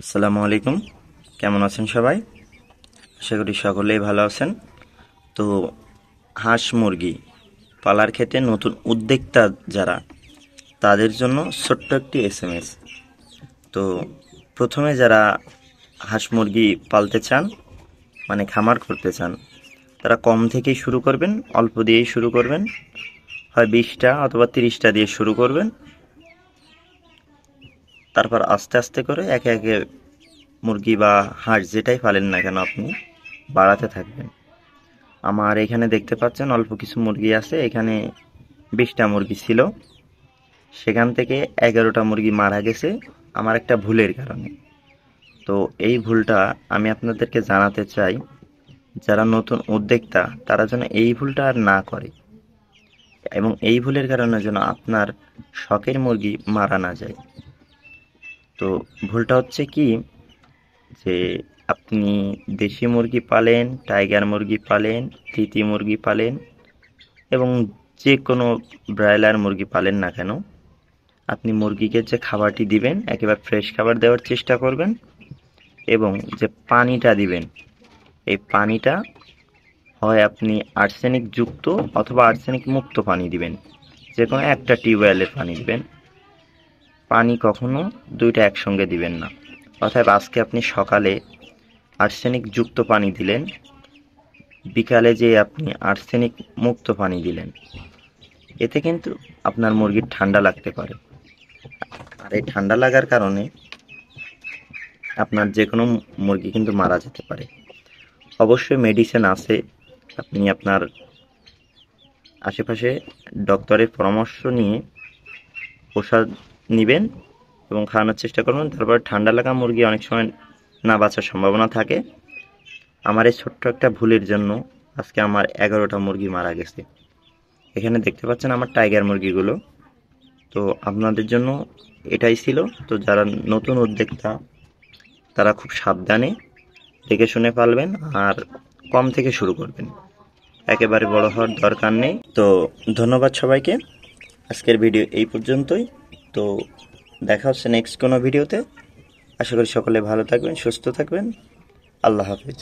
আসসালামু আলাইকুম। কেমন আছেন সবাই? আশা করি সকলেই ভালো আছেন। তো হাঁস মুরগি পালার ক্ষেত্রে নতুন উদ্যোক্তা যারা, তাদের জন্য ছোট্ট একটি এসএমএস। তো প্রথমে যারা হাঁস মুরগি পালতে চান, মানে খামার করতে চান, তারা কম থেকেই শুরু করবেন, অল্প দিয়েই শুরু করবেন। হয় 20টা অথবা 30টা দিয়ে শুরু করবেন। তারপর আস্তে আস্তে করে একে একে মুরগি বা হাঁস যেটাই পালেন না কেন আপনি বাড়াতে থাকবেন। আমার এখানে দেখতে পাচ্ছেন অল্প কিছু মুরগি আছে। এখানে 20টা মুরগি ছিল, সেখান থেকে 11টা মুরগি মারা গেছে আমার একটা ভুলের কারণে। তো এই ভুলটা আমি আপনাদেরকে জানাতে চাই, যারা নতুন উদ্যোক্তা তারা যেন এই ভুলটা আর না করে, এবং এই ভুলের কারণে যেন আপনার শখের মুরগি মারা না যায়। তো ভুলটা হচ্ছে কি, যে আপনি দেশি মুরগি পালেন, টাইগার মুরগি পালেন, তিতি মুরগি পালেন, এবং যে কোনো ব্রয়লার মুরগি পালেন না কেন, আপনি মুরগিকে যে খাবারটি দিবেন একেবারে ফ্রেশ খাবার দেওয়ার চেষ্টা করবেন। এবং যে পানিটা দিবেন, এই পানিটা হয় আপনি আর্সেনিক যুক্ত অথবা আর্সেনিক মুক্ত পানি দিবেন। যে কোনো একটা টিউবওয়েলের পানি দিবেন। পানি কখনো দুইটা একসঙ্গে দিবেন না। অর্থাৎ আজকে আপনি সকালে আর্সেনিক যুক্ত পানি দিলেন, বিকালে যে আপনি আর্সেনিক মুক্ত পানি দিলেন, এতে কিন্তু আপনার মুরগির ঠান্ডা লাগতে পারে। আর এই ঠান্ডা লাগার কারণে আপনার যে কোনো মুরগি কিন্তু মারা যেতে পারে। অবশ্যই মেডিসিন আছে, আপনি আপনার আশেপাশে ডক্টরের পরামর্শ নিয়ে ওষুধ নেবেন এবং খাওয়ানোর চেষ্টা করবেন। তারপর ঠান্ডা লাগা মুরগি অনেক সময় না বাঁচার সম্ভাবনা থাকে। আমার এই ছোট্ট একটা ভুলের জন্য আজকে আমার 11টা মুরগি মারা গেছে। এখানে দেখতে পাচ্ছেন আমার টাইগার মুরগিগুলো। তো আপনাদের জন্য এটাই ছিল। তো যারা নতুন উদ্যোক্তা তারা খুব সাবধানে দেখে শুনে পালবেন, আর কম থেকে শুরু করবেন, একেবারে বড় হওয়ার দরকার নেই। তো ধন্যবাদ সবাইকে। আজকের ভিডিও এই পর্যন্তই। তো দেখা হচ্ছে নেক্সট কোনো ভিডিওতে। আশা করি সকলে ভালো থাকবেন, সুস্থ থাকবেন। আল্লাহ হাফিজ।